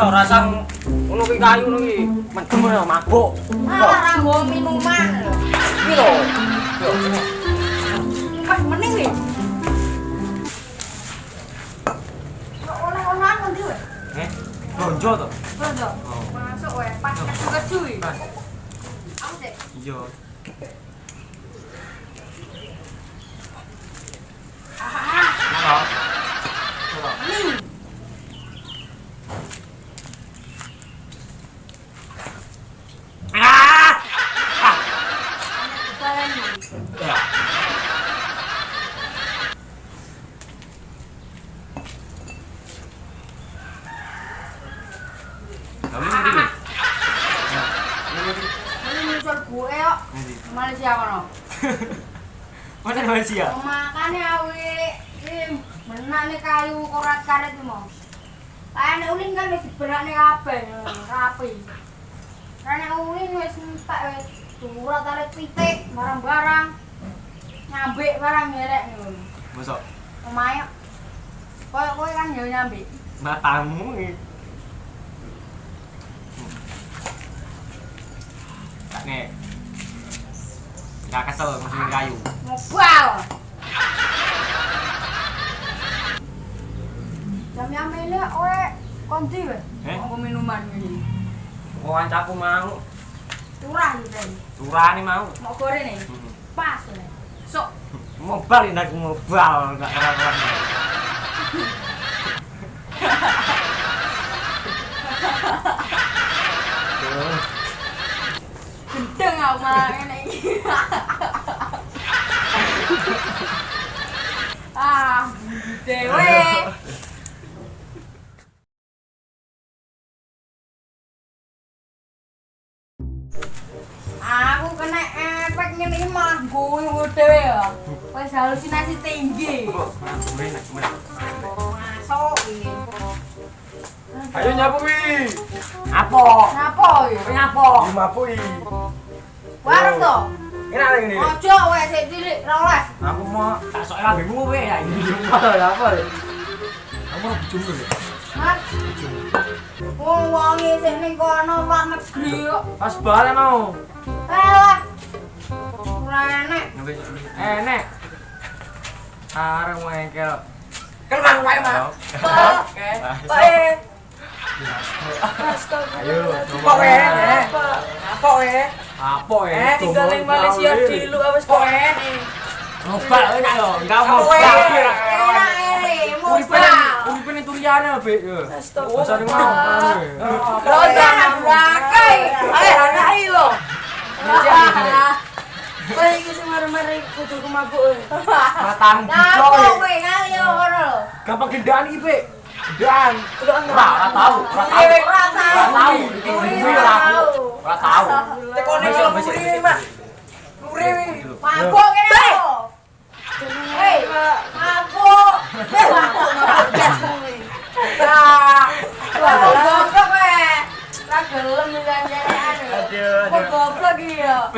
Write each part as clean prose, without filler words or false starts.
Rasang ngono ki kayu ngono ki mendem ya mabuk. Ora nggo minuman lho. Iki lho. Yo. Pas meneng iki. Ono-onoan ngendi wae? Blonjo to? Blonjo. Masuk wae pas keju iki. Aku sik. Iya. Halo. Halo. Malaysia kono. Mana Malaysia? Makane awi iki menane kayu korat karet iki mau. Kayane ulin kan wis diberakne kabeh rapi. Rene ulin wis entek wis durat karet pitik barang-barang. Nyambik barang ngelek ngono. Mosok Omahe koyo kan yo nyambik. matamu iki. Nek nggak kesel musim kayu. Ngobal. Jam mele kowe konti wae. Apa minuman iki? Kok kancaku mau Curah iki. curane mau. Mau gorene. Pas wae. Sok Mobal ini aku mobal enggak keren-keren. gendeng aku malah ngene iki. Dewe. Aku kena efek ngene iki malah guyu dhewe ya. Wis halusinasi tinggi. Masuk iki. Ayo nyapu wi. Apa? Napa iki? Nyapo? Nyapu wi. Warung to? Enak lagi nih. Ojo wek sik cilik ra oleh. Aku mau tak sok lambemu kowe ya. Apa ya? Kamu mau bojomu ya? Mas. Wong sing ning kono luar negeri kok. Pas balik mau. Lah. Ora enek. Enek. Areng wengkel. Kan mang wae, Mas. Oke. Baik. Ayo, Apa wae? Apa wae? apa ya? Tinggal ning Malaysia dulu wis kok enek. Ngobal enak lho, enggak mau. Uripene turiane Bek. Basane mau. Ronda brakai. Ayo anak iki lho. Kowe iki sing mari-mari kudu mabuk. Matamu Nah, bocor. kowe ngayo ngono lho. Gampang gendaan iki, Bek. Gendaan. Ora tahu. Ora tahu. Tekone muri, Mas. Muri. Mabuk kene lho. Hei, mabuk. Goblok kowe. Ra gelem janjenan. Aduh. Kok goblok iki ya?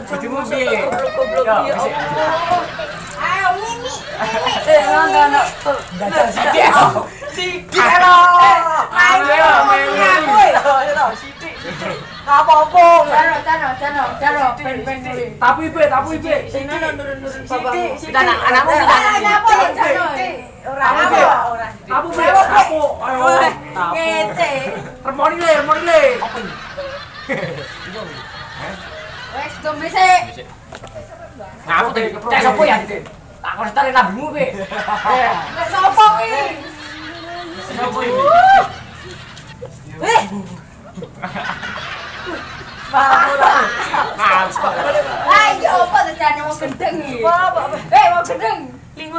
Bojomu piye? Goblok iki. Ayo mimi. Enggak sithik. Sithik lho. Ayo mimi. Sithik. Apa-apa. Jano. Ben dulu. Tapi Bek. Sini turun. Kita anakmu Nyapa Jano. Ora. Apa Bek? Ayo. Ngece. Remoni le. Apa iki? Wes domise. Ngaku tadi cek sopo ya, Dik? Tak konstare lambemu, Bek. Nek sapa iki? Sopo iki? Ayo apa terjadi mau gendeng iki? Mau gendeng.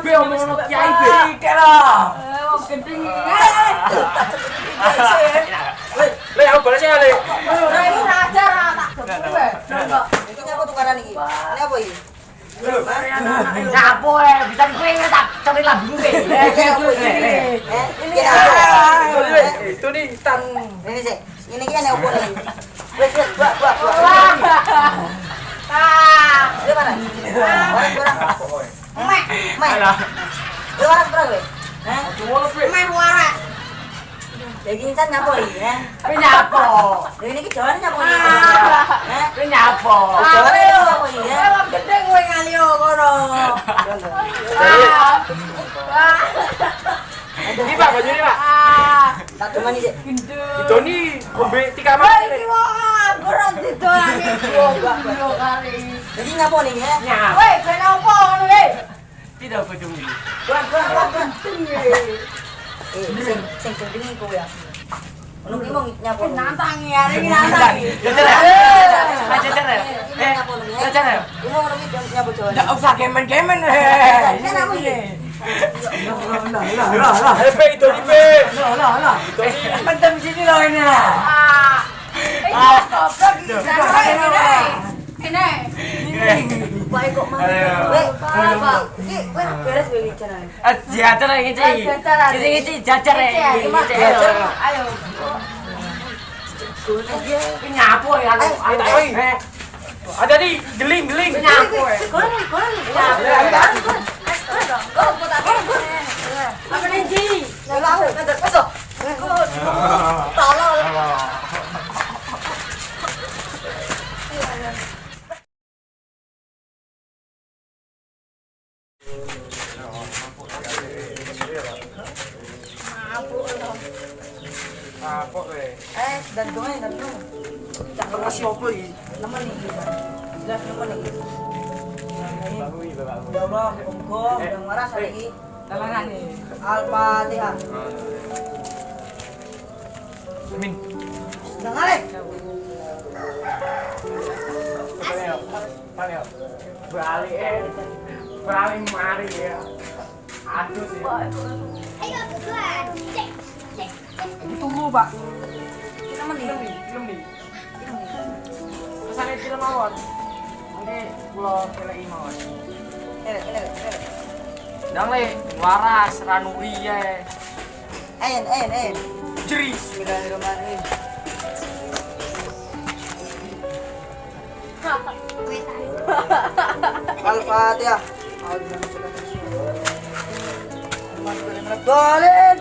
Bek omongno kiai, Bek. Mau gendeng iki. Le aku bales ya, Le. Ora iku ajar tak gebuk. Iki nyapa tukaran iki? Ini apa iki? Nyapo bisa dikering tak cari labu ke. Ini Itu nih tan. ini sih. Ini kan yang opo nih. Wes buat. Dia mana? Mek. Dia waras berapa? Mek waras. Daging kan nyapo nih, ya. Nyapo. Ini ki jalan nyapo nih. Nyapo. Jalan nyapo nih, ya. Emang gede kowe ngalio kono. Ini Pak, baju ini Pak. Tak cuma nih sih. Itu nih kombe 3 Kowe mas. iki wong kurang didolani dua kali. Daging nyapo nih, ya. Nyapo. Kowe ben opo ngono iki? Tidak kujung ini. Buan. Sing gendeng kowe ya. Ono ki mau nyapo. Nantangi hari ini nantangi. Jajar ya? Jajar ya? Jajar ya? Ini mau ono ki nyapo jalan. Nggak usah gemen-gemen. Kan aku ini. Pe itu nih Pe. Lah. Pentem sini loh ini lah. Goblok iki Kene. Baik kok mah. Weh, iki kowe beres kowe jalan. Jajar ini sih. Ini jajar ya. Ayo. Nyapo ya. Ada nih geling. Nyapo ya. Apa nih Ji? Tolol. Apa we? Dan dong. Cak Masih opo iki? nemen nih. Jelas nemen nih. Bangun Bapak. Ya Allah, muga yang waras lagi. Talangan nih. Al-Fatihah. Amin. Jangan leh. Panel. Balik mari ya. Aduh sih. Tunggu, Pak. Nemen nih. Film nih. Kesane film mawon. Nanti kula peleki mawon. Ele. Ndang le waras ranuri ya. En. Jeris. Bismillahirrahmanirrahim. Al-Fatihah. Golin.